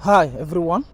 Hi everyone,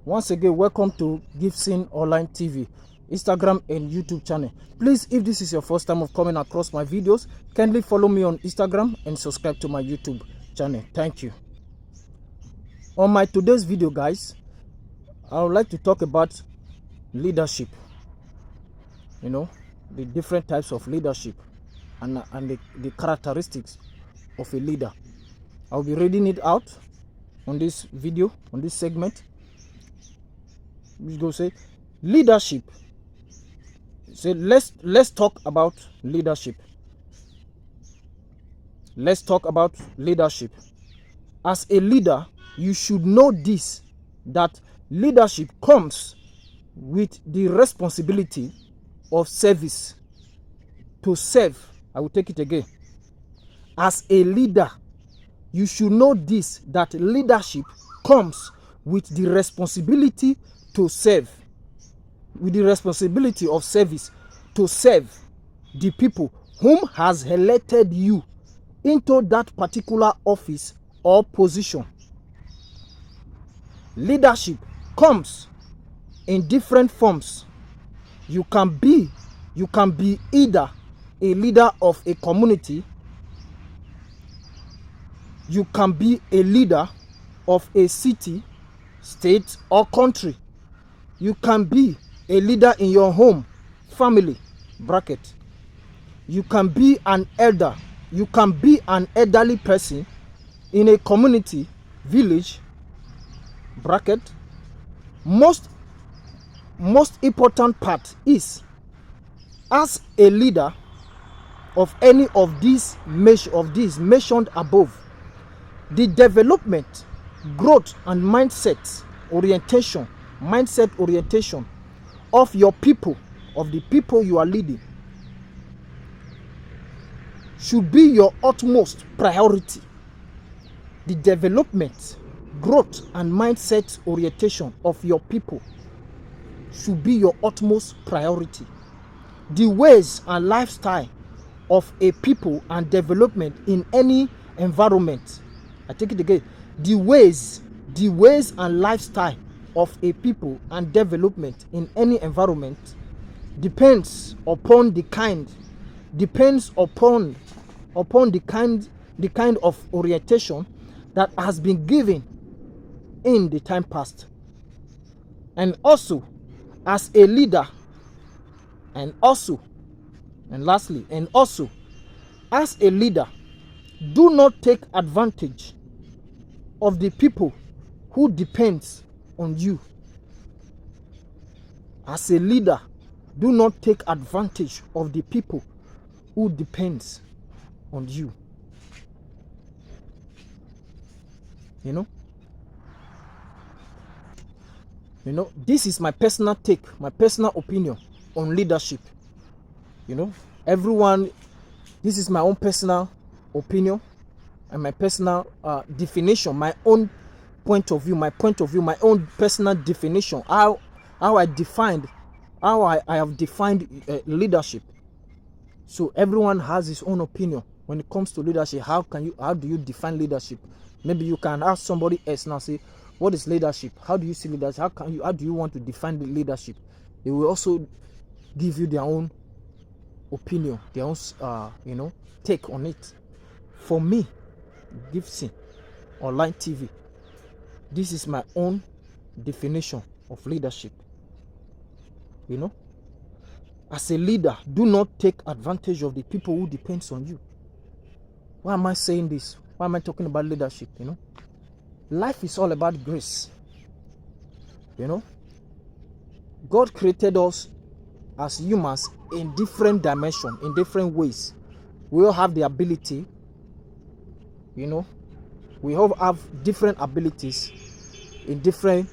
once again welcome to Gibson Online TV, Instagram and YouTube channel. Please, if this is your first time of coming across my videos, kindly follow me on Instagram and subscribe to my YouTube channel. Thank you. On my today's video, guys, I would like to talk about leadership. You know, the different types of leadership and the characteristics of a leader. I'll be reading it out on this video, on this segment. We go say leadership. Say let's talk about leadership. Let's talk about leadership. As a leader, you should know this, that leadership comes with the responsibility of service. To serve. I will take it again. As a leader, you should know this, that leadership comes with the responsibility to serve, with the responsibility of service, to serve the people whom has elected you into that particular office or position. Leadership comes in different forms. You can be either a leader of a community, you can be a leader of a city, state, or country. You can be a leader in your home, family, bracket. You can be an elder. You can be an elderly person in a community, village, bracket. Most important part is, as a leader of any of these mentioned above, the development, growth, and mindset orientation of your people, of the people you are leading, should be your utmost priority. The development, growth, and mindset orientation of your people should be your utmost priority. The ways and lifestyle of a people and development in any environment, I take it again, the ways and lifestyle of a people and development in any environment depends upon the kind of orientation that has been given in the time past. And also, as a leader, and lastly, as a leader, do not take advantage of the people who depends on you. As a leader, do not take advantage of the people who depends on you. You know, this is my personal take, my personal opinion on leadership. Everyone, this is my own personal opinion and my personal definition, my own point of view, my own personal definition, how I have defined leadership. So everyone has his own opinion when it comes to leadership. How do you define leadership? Maybe you can ask somebody else now, say, what is leadership? How do you see leadership? How do you want to define the leadership? They will also give you their own opinion, their own take on it. For me, Gibson Online TV, this is my own definition of leadership. As a leader, do not take advantage of the people who depends on you. Why am I saying this? Why am I talking about leadership? Life is all about grace. God created us as humans in different dimensions, in different ways. We all have the ability, we all have different abilities in different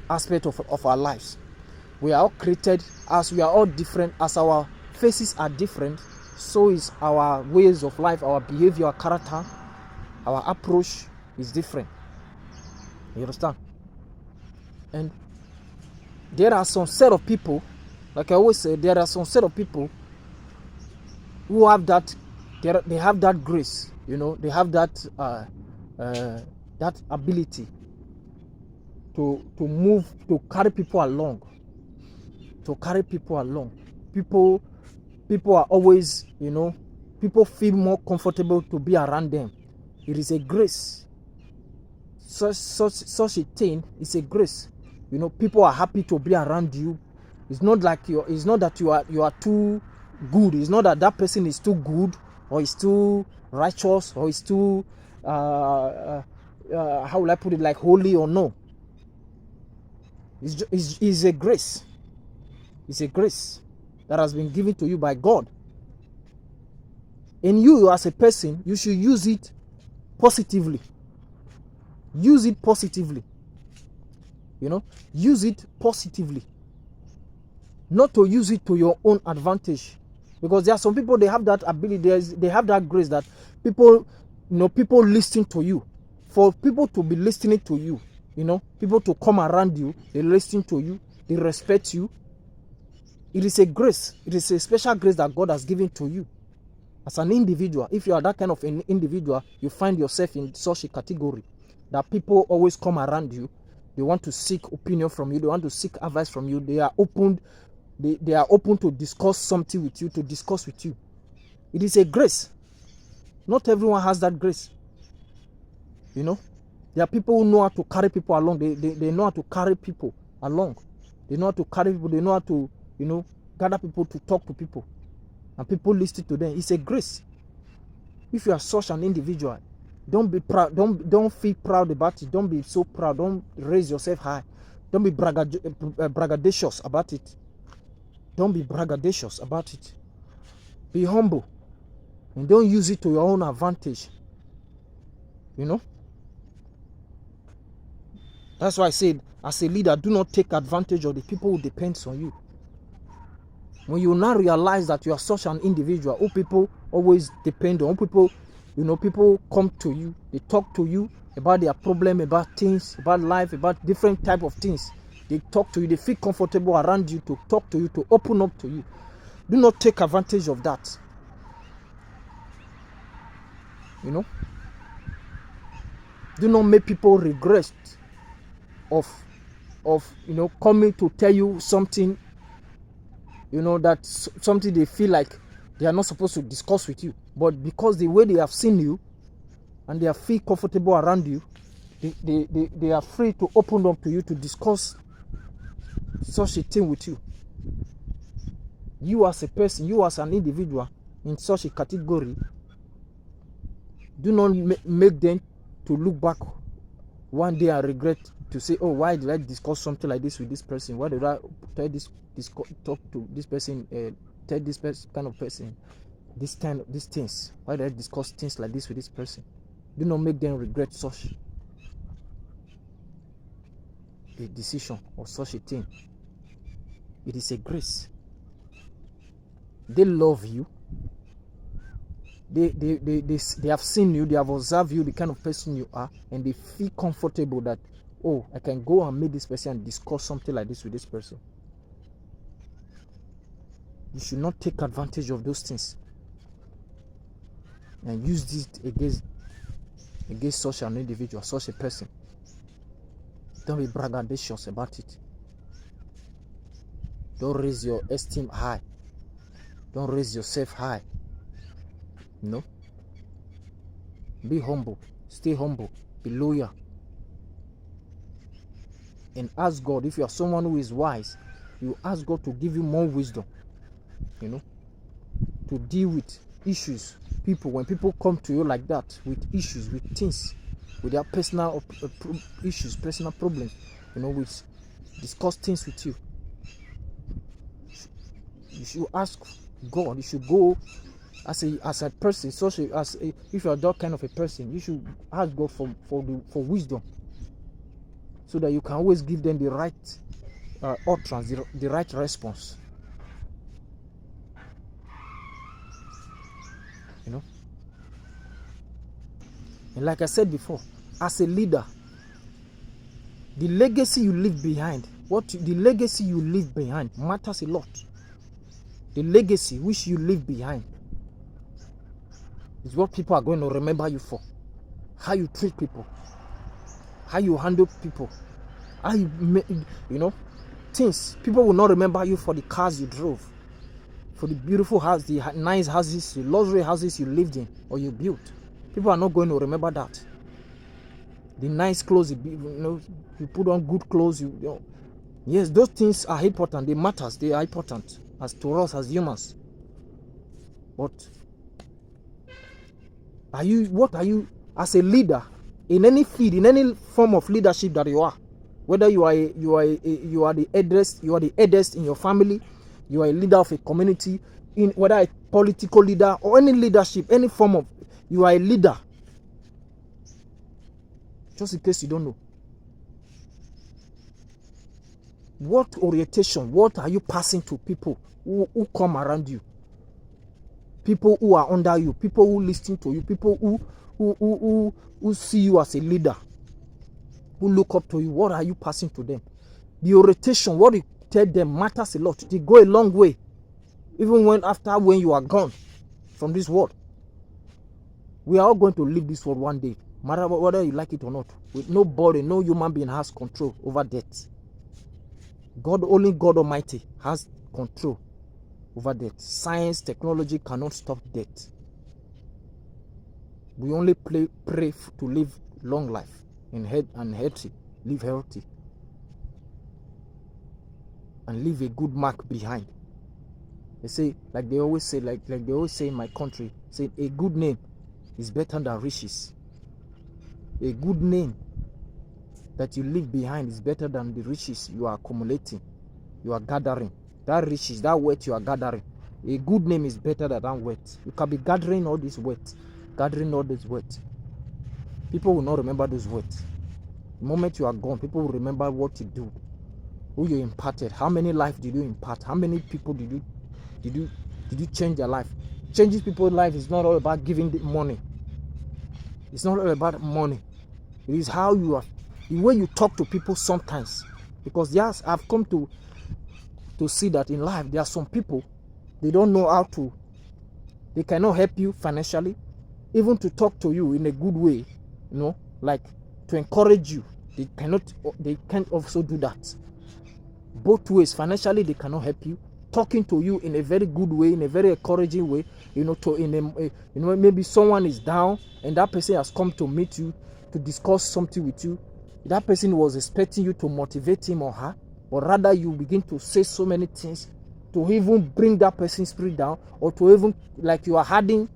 aspects of our lives. We are all created as we are all different, as our faces are different, so is our ways of life, our behavior, our character, our approach is different. You understand? And there are some set of people, like I always say, there are some set of people who have that, they have that grace, they have that that ability move, to carry people along. To carry people along. People are always, people feel more comfortable to be around them. It is a grace. Such a thing is a grace. People are happy to be around you. It's not like it's not that you are too good. It's not that person is too good, or is too righteous, or is too how will I put it, like holy, or no. It's a grace. It's a grace that has been given to you by God. And you as a person, you should use it positively. Use it positively. Use it positively. Not to use it to your own advantage. Because there are some people, they have that ability, they have that grace that people listen to you. For people to be listening to you, people to come around you, they listen to you, they respect you. It is a grace. It is a special grace that God has given to you. As an individual, if you are that kind of an individual, you find yourself in such a category that people always come around you. They want to seek opinion from you. They want to seek advice from you. They are open. They are open to discuss something with you, to discuss with you. It is a grace. Not everyone has that grace. There are people who know how to carry people along. They know how to carry people along. They know how to carry people. They know how to, gather people, to talk to people. And people listen to them. It's a grace. If you are such an individual, don't be proud. Don't feel proud about it. Don't be so proud. Don't raise yourself high. Don't be braggadocious about it. Don't be braggadocious about it. Be humble. And don't use it to your own advantage. That's why I said, as a leader, do not take advantage of the people who depend on you. When you now realize that you are such an individual who people always depend on, people come to you, they talk to you about their problem, about things, about life, about different type of things. They talk to you, they feel comfortable around you, to talk to you, to open up to you. Do not take advantage of that. Do not make people regret of coming to tell you something, that something they feel like they are not supposed to discuss with you. But because the way they have seen you and they feel comfortable around you, they are free to open up to you, to discuss such a thing with you. You as a person, you as an individual in such a category, do not make them to look back one day and regret, to say, oh, why did I discuss something like this with this person? Why did I talk to this person, tell this kind of person these things? Why did I discuss things like this with this person? Do not make them regret such a decision or such a thing. It is a grace. They love you. They have seen you, they have observed you, the kind of person you are, and they feel comfortable that, oh, I can go and meet this person and discuss something like this with this person. You should not take advantage of those things and use this against such an individual, such a person. Don't be braggadocious about it. Don't raise your esteem high. Don't raise yourself high. Be humble. Stay humble. Be loyal. And ask God. If you are someone who is wise, you ask God to give you more wisdom. To deal with issues. People, when people come to you like that, with issues, with things, with their personal issues, personal problems, which discuss things with you, you should ask God. You should go as a person, if you are that kind of a person, you should ask God for wisdom, so that you can always give them the right utterance, the right response. And like I said before, as a leader, the legacy you leave behind, matters a lot. The legacy which you leave behind is what people are going to remember you for. How you treat people, how you handle people, How you know, things. People will not remember you for the cars you drove, for the beautiful house, the nice houses, the luxury houses you lived in or you built. People are not going to remember that. The nice clothes, you put on good clothes. Yes, those things are important. They matters. They are important as to us as humans. But what are you as a leader in any field, in any form of leadership that you are? Whether you are the eldest in your family, you are a leader of a community, in whether a political leader or any leadership, any form of, you are a leader. Just in case you don't know. What orientation, what are you passing to people who come around you? People who are under you, people who listen to you, people who see you as a leader, who look up to you. What are you passing to them? The orientation, what you tell them matters a lot. They go a long way, even when you are gone from this world. We are all going to leave this world one day, matter whether you like it or not. With nobody, no human being has control over death. Only God Almighty has control over death. Science, technology cannot stop death. We only pray to live long life and healthy, live healthy, and leave a good mark behind. They say, like they always say in my country, say a good name is better than riches. A good name that you leave behind is better than the riches you are accumulating, you are gathering. That riches, that wealth you are gathering. A good name is better than that wealth. You can be gathering all this wealth, People will not remember those wealth. The moment you are gone, people will remember what you do, who you imparted, how many lives did you impart, how many people did you change their life. Changing people's life is not all about giving them money. It's not all about money. It is how you are, the way you talk to people sometimes. Because yes, I've come to see that in life there are some people, they don't know how to, they cannot help you financially, even to talk to you in a good way, like to encourage you. They can't also do that. Both ways, financially they cannot help you. Talking to you in a very good way, in a very encouraging way, maybe someone is down and that person has come to meet you to discuss something with you. That person was expecting you to motivate him or her, but rather you begin to say so many things to even bring that person's spirit down, or to even, like, you are adding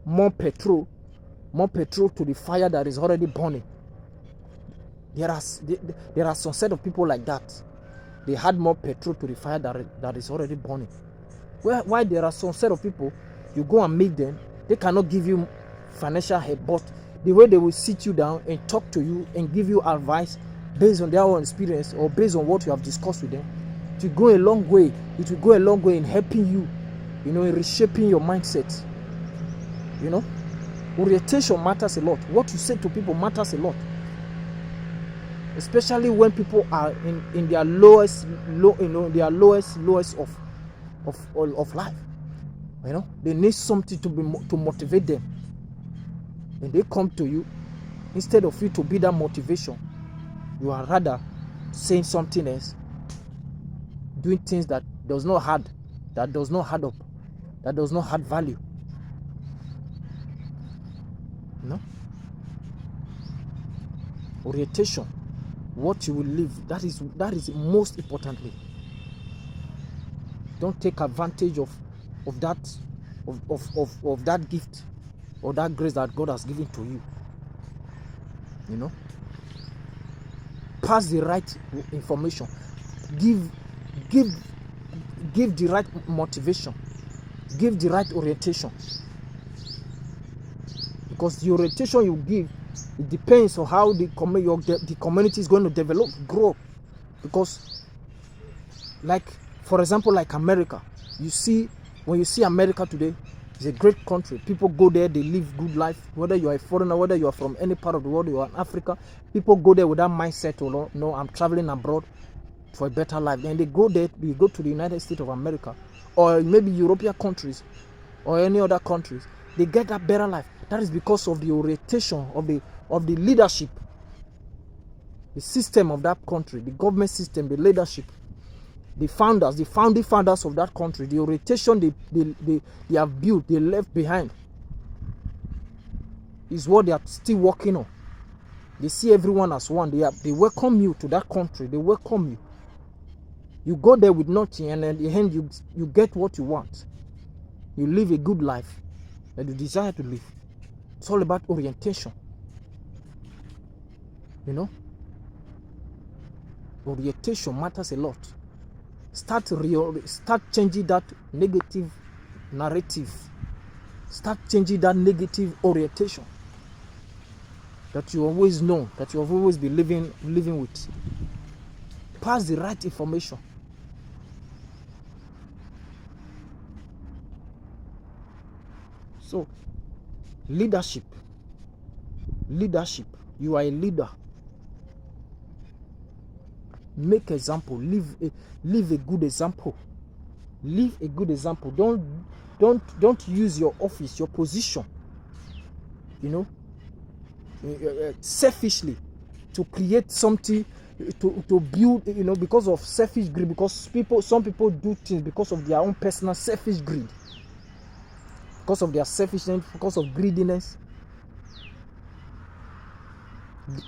more petrol to the fire that is already burning. There are some set of people like that. They add more petrol to the fire that is already burning. Why there are some set of people, you go and meet them, they cannot give you financial help, but the way they will sit you down and talk to you and give you advice based on their own experience or based on what you have discussed with them, it will go a long way. It will go a long way in helping you, in reshaping your mindset. Orientation matters a lot. What you say to people matters a lot. Especially when people are in their lowest of life. They need something to motivate them. And they come to you, instead of you to be that motivation, you are rather saying something else, doing things that does not add up, that does not add value. Orientation, what you will live, that is most importantly. Don't take advantage of that gift or that grace that God has given to you. Pass the right information, give the right motivation, give the right orientation, because the orientation you give, it depends on how the community is going to develop, grow. Because, like, for example, like America, when you see America today, it's a great country. People go there, they live good life. Whether you are a foreigner, whether you are from any part of the world, you are in Africa, people go there with that mindset, I'm traveling abroad for a better life. Then they go there, they go to the United States of America, or maybe European countries, or any other countries. They get that better life. That is because of the orientation of the leadership. the system of that country, the government system, the leadership, the founders, the founding fathers of that country, the orientation they have built, they left behind, is what they are still working on. They see everyone as one. They welcome you to that country. They welcome you. You go there with nothing, and at the end you get what you want. You live a good life that you desire to live. It's all about orientation. You know? Orientation matters a lot. Start changing that negative narrative. Start changing that negative orientation that you always know, that you have always been living with. Pass the right information. So, leadership. You are a leader. Make example. Live a good example. Live a good example. Don't use your office, your position, you know, selfishly to create something, to build, you know, because of selfish greed. Because some people do things because of their own personal selfish greed, because of their selfishness, because of greediness.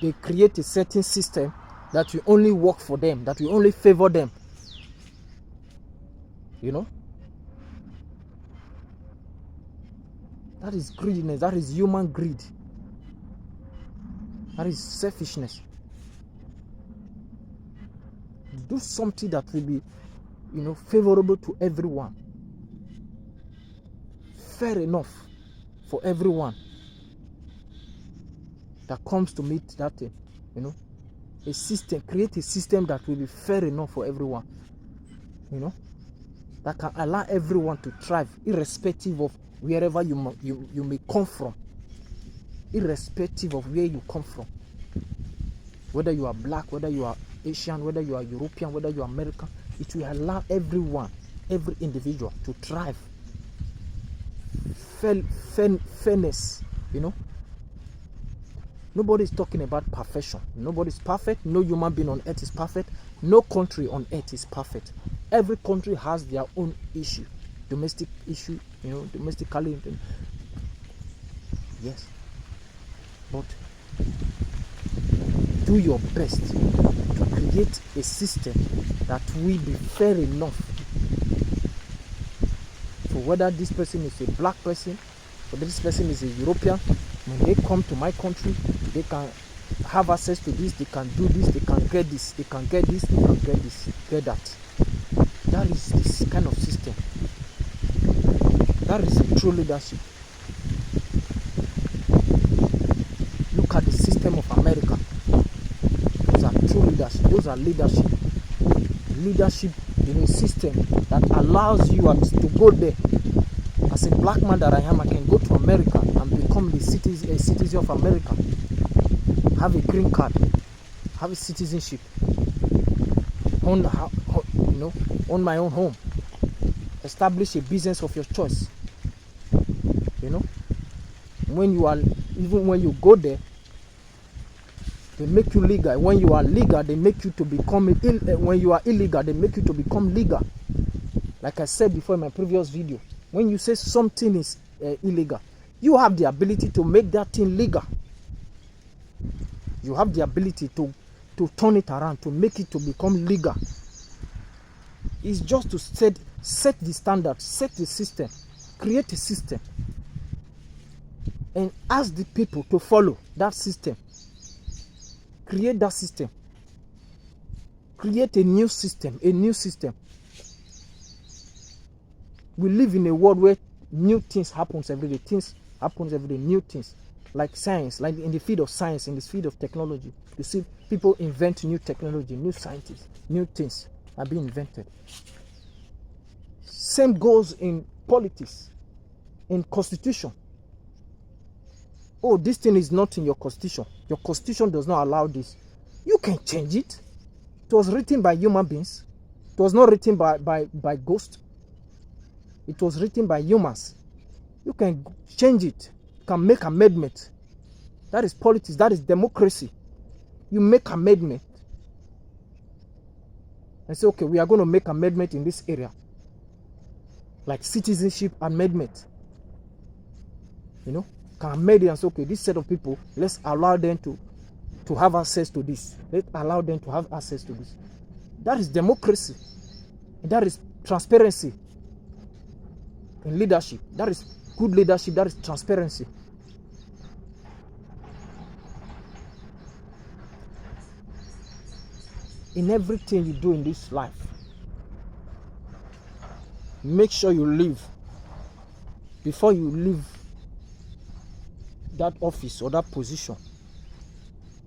They create a certain system that will only work for them, that will only favor them. You know? That is greediness. That is human greed. That is selfishness. Do something that will be, you know, favorable to everyone. Fair enough for everyone that comes to meet that thing, you know. A system, create a system that will be fair enough for everyone, you know, that can allow everyone to thrive, irrespective of wherever you may come from, irrespective of where you come from, whether you are black, whether you are Asian, whether you are European, whether you are American. It will allow everyone, every individual to thrive. Fairness, you know. Nobody is talking about perfection. Nobody is perfect. No human being on earth is perfect. No country on earth is perfect. Every country has their own issue, domestic issue, you know, domestically. Yes, but do your best to create a system that will be fair enough. So whether this person is a black person, whether this person is a European, when they come to my country, they can have access to this, they can do this, they can get this, they can get this, they can get this, get that. That is this kind of system. That is a true leadership. Look at the system of America. Those are true leadership. Those are leadership. Leadership in a system that allows you to go there. As a black man that I am, I can go to America and become a citizen of America. Have a green card. Have a citizenship. Own my own home. Establish a business of your choice. You know, even when you go there, they make you legal. When you are legal, they make you to become when you are illegal, they make you to become legal. Like I said before in my previous video, when you say something is illegal, you have the ability to make that thing legal. You have the ability to turn it around, to make it to become legal. It's just to set the standard, set the system, create a system, and ask the people to follow that system. Create that system. Create a new system, We live in a world where new things happens every day. New things. Like science, like in the field of science, in the field of technology. You see people invent new technology, new scientists, new things are being invented. Same goes in politics, in constitution. Oh, this thing is not in your constitution. Your constitution does not allow this. You can change it. It was written by human beings. It was not written by ghosts. It was written by humans. You can change it. You can make amendments. That is politics. That is democracy. You make amendment and say, okay, we are going to make amendment in this area, like citizenship amendment. You know, can amend it and say, okay, this set of people, let's allow them to have access to this. Let's allow them to have access to this. That is democracy. That is transparency in leadership. That is good leadership. That is transparency. In everything you do in this life, make sure you live. Before you leave that office or that position,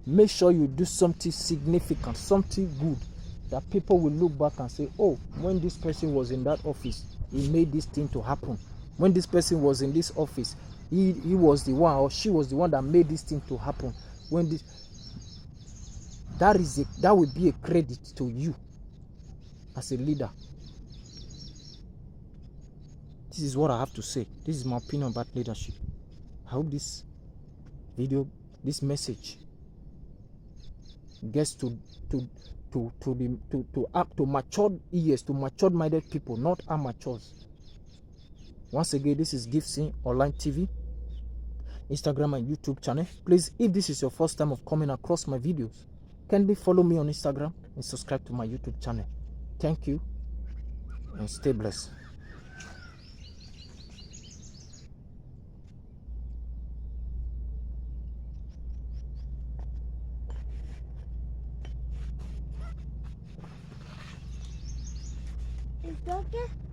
make sure you do something significant, something good, that people will look back and say, oh, when this person was in that office, he made this thing to happen. When this person was in this office, he was the one, or she was the one that made this thing to happen. When this, that will be a credit to you as a leader. This is what I have to say. This is my opinion about leadership. I hope this video, this message gets to matured ears, to matured minded people, not amateurs. Once again, this is Giftsing Online TV, Instagram and YouTube channel. Please, if this is your first time of coming across my videos, kindly follow me on Instagram and subscribe to my YouTube channel. Thank you and stay blessed. Is that okay?